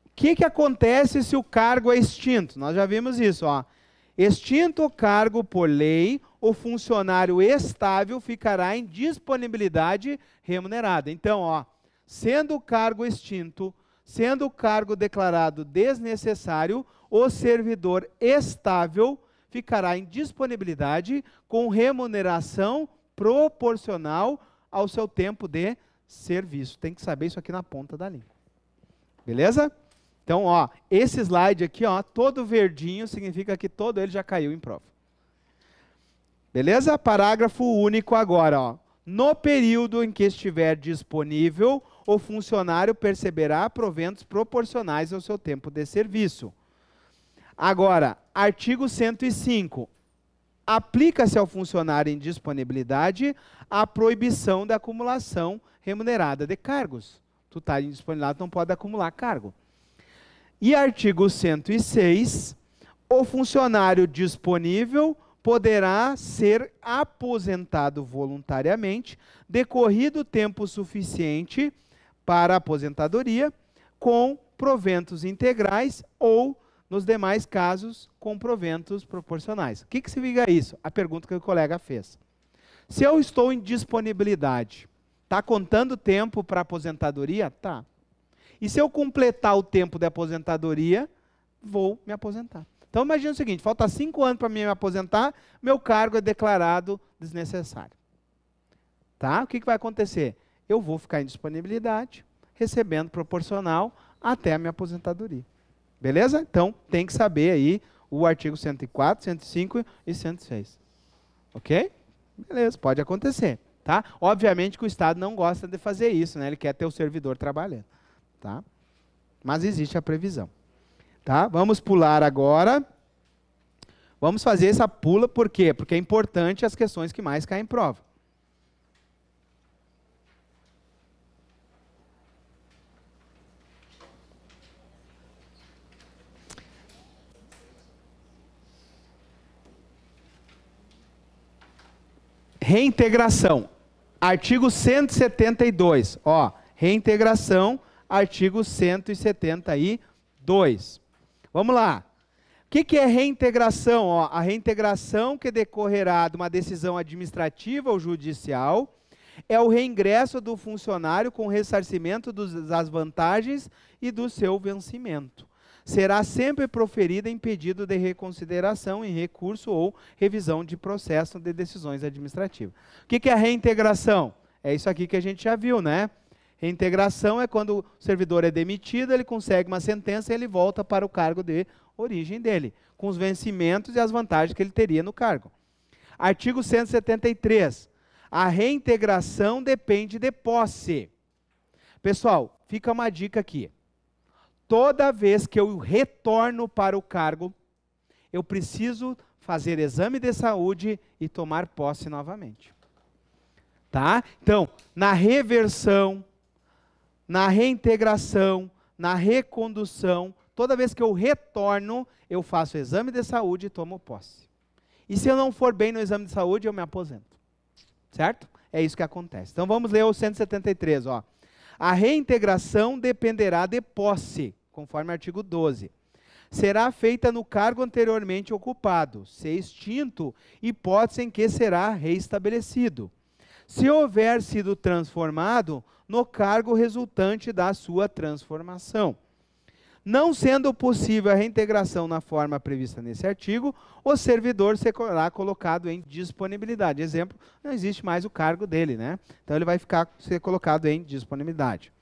O que acontece se o cargo é extinto? Nós já vimos isso, ó. Extinto o cargo por lei, o funcionário estável ficará em disponibilidade remunerada. Então, ó, sendo o cargo extinto, sendo o cargo declarado desnecessário, o servidor estável ficará em disponibilidade com remuneração proporcional ao seu tempo de serviço. Tem que saber isso aqui na ponta da língua. Beleza? Então, ó, esse slide aqui, ó, todo verdinho, significa que todo ele já caiu em prova. Beleza? Parágrafo único agora, ó. No período em que estiver disponível, o funcionário perceberá proventos proporcionais ao seu tempo de serviço. Agora, artigo 105. Aplica-se ao funcionário em disponibilidade a proibição da acumulação remunerada de cargos. Tu está em disponibilidade, não pode acumular cargo. E artigo 106, o funcionário disponível poderá ser aposentado voluntariamente, decorrido tempo suficiente para a aposentadoria, com proventos integrais ou, nos demais casos, com proventos proporcionais. O que significa isso? A pergunta que o colega fez. Se eu estou em disponibilidade, está contando tempo para aposentadoria? Tá. E se eu completar o tempo de aposentadoria, vou me aposentar. Então imagina o seguinte, falta 5 anos para mim me aposentar, meu cargo é declarado desnecessário. Tá? O que vai acontecer? Eu vou ficar em disponibilidade, recebendo proporcional até a minha aposentadoria. Beleza? Então tem que saber aí o artigo 104, 105 e 106. Ok? Beleza, pode acontecer. Tá? Obviamente que o Estado não gosta de fazer isso, né? Ele quer ter o servidor trabalhando. Tá? Mas existe a previsão. Tá? Vamos pular agora. Vamos fazer essa pula, por quê? Porque é importante as questões que mais caem em prova. Reintegração. Artigo 172. Ó, reintegração, artigo 172. Vamos lá. O que é reintegração? Ó, a reintegração que decorrerá de uma decisão administrativa ou judicial é o reingresso do funcionário com ressarcimento das vantagens e do seu vencimento. Será sempre proferida em pedido de reconsideração, em recurso ou revisão de processo de decisões administrativas. O que é a reintegração? É isso aqui que a gente já viu, né? Reintegração é quando o servidor é demitido, ele consegue uma sentença e ele volta para o cargo de origem dele, com os vencimentos e as vantagens que ele teria no cargo. Artigo 173. A reintegração depende de posse. Pessoal, fica uma dica aqui. Toda vez que eu retorno para o cargo, eu preciso fazer exame de saúde e tomar posse novamente. Tá? Então, na reversão, na reintegração, na recondução, toda vez que eu retorno, eu faço exame de saúde e tomo posse. E se eu não for bem no exame de saúde, eu me aposento. Certo? É isso que acontece. Então vamos ler o 173, ó. A reintegração dependerá de posse, conforme o artigo 12. Será feita no cargo anteriormente ocupado, se extinto, hipótese em que será reestabelecido. Se houver sido transformado no cargo resultante da sua transformação. Não sendo possível a reintegração na forma prevista nesse artigo, o servidor será colocado em disponibilidade. Exemplo, não existe mais o cargo dele, né? Então ele vai ser colocado em disponibilidade.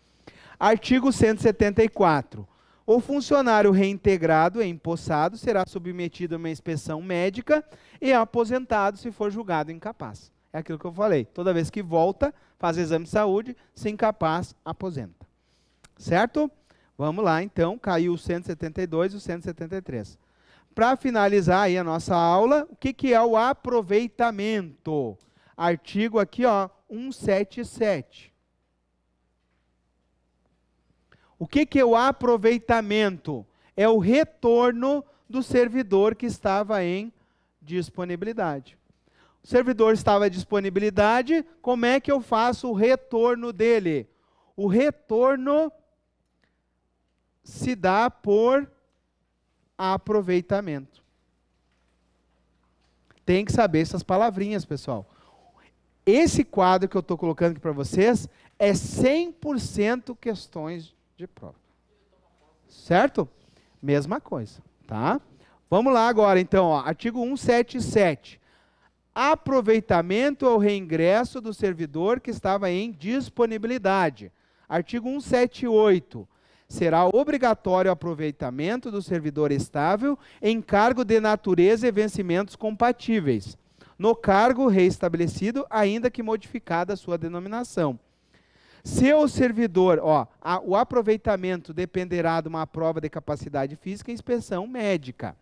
Artigo 174. O funcionário reintegrado e empossado será submetido a uma inspeção médica e aposentado se for julgado incapaz. É aquilo que eu falei. Toda vez que volta, faz exame de saúde, se incapaz, aposenta. Certo? Vamos lá, então, caiu o 172 e o 173. Para finalizar aí a nossa aula, o que é o aproveitamento? Artigo aqui, ó, 177. O que é o aproveitamento? É o retorno do servidor que estava em disponibilidade. O servidor estava em disponibilidade, como é que eu faço o retorno dele? O retorno se dá por aproveitamento. Tem que saber essas palavrinhas, pessoal. Esse quadro que eu estou colocando aqui para vocês é 100% questões de prova. Certo? Mesma coisa, tá? Vamos lá agora, então, ó, artigo 177. Aproveitamento ou reingresso do servidor que estava em disponibilidade. Artigo 178. Será obrigatório o aproveitamento do servidor estável em cargo de natureza e vencimentos compatíveis, no cargo reestabelecido, ainda que modificada a sua denominação. Se o servidor, o aproveitamento dependerá de uma prova de capacidade física e inspeção médica.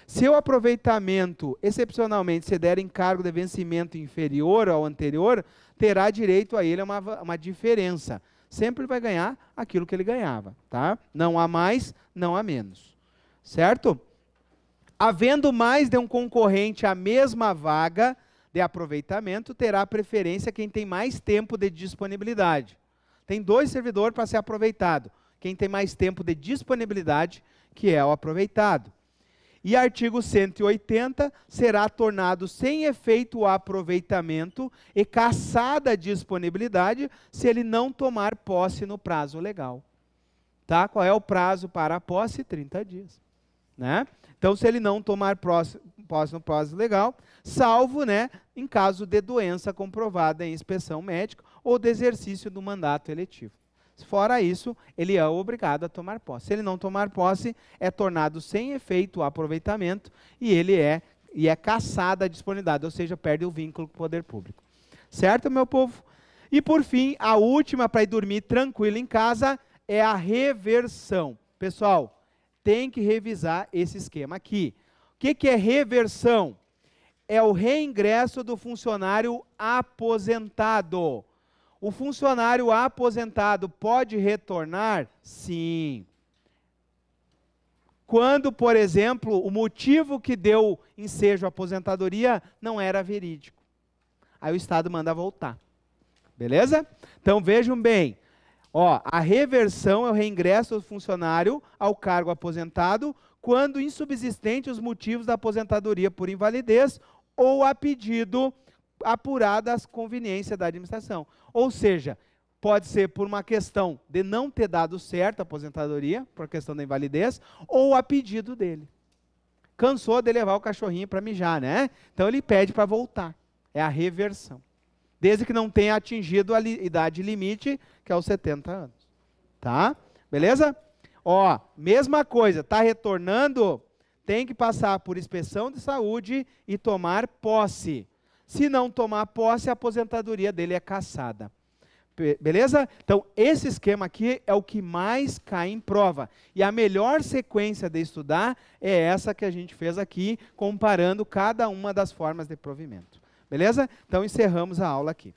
Se o aproveitamento, excepcionalmente, se der em cargo de vencimento inferior ao anterior, terá direito a ele a uma diferença. Sempre vai ganhar aquilo que ele ganhava, tá? Não há mais, não há menos. Certo? Havendo mais de um concorrente à mesma vaga de aproveitamento, terá preferência quem tem mais tempo de disponibilidade. Tem 2 servidores para ser aproveitado. Quem tem mais tempo de disponibilidade, que é o aproveitado. E artigo 180, será tornado sem efeito o aproveitamento e cassada a disponibilidade se ele não tomar posse no prazo legal. Tá? Qual é o prazo para a posse? 30 dias. Né? Então, se ele não tomar posse no prazo legal, salvo, né, em caso de doença comprovada em inspeção médica ou de exercício do mandato eletivo. Fora isso, ele é obrigado a tomar posse. Se ele não tomar posse, é tornado sem efeito o aproveitamento e é cassada a disponibilidade, ou seja, perde o vínculo com o poder público. Certo, meu povo? E por fim, a última para ir dormir tranquilo em casa é a reversão. Pessoal, tem que revisar esse esquema aqui. O que é reversão? É o reingresso do funcionário aposentado. O funcionário aposentado pode retornar? Sim. Quando, por exemplo, o motivo que deu ensejo à aposentadoria não era verídico. Aí o Estado manda voltar. Beleza? Então vejam bem. A reversão é o reingresso do funcionário ao cargo aposentado quando insubsistente os motivos da aposentadoria por invalidez ou a pedido apurada as conveniências da administração. Ou seja, pode ser por uma questão de não ter dado certo a aposentadoria, por questão da invalidez, ou a pedido dele. Cansou de levar o cachorrinho para mijar, né? Então ele pede para voltar. É a reversão. Desde que não tenha atingido a idade limite, que é os 70 anos. Tá? Beleza? Mesma coisa, está retornando, tem que passar por inspeção de saúde e tomar posse. Se não tomar posse, a aposentadoria dele é cassada. Beleza? Então, esse esquema aqui é o que mais cai em prova. E a melhor sequência de estudar é essa que a gente fez aqui, comparando cada uma das formas de provimento. Beleza? Então, encerramos a aula aqui.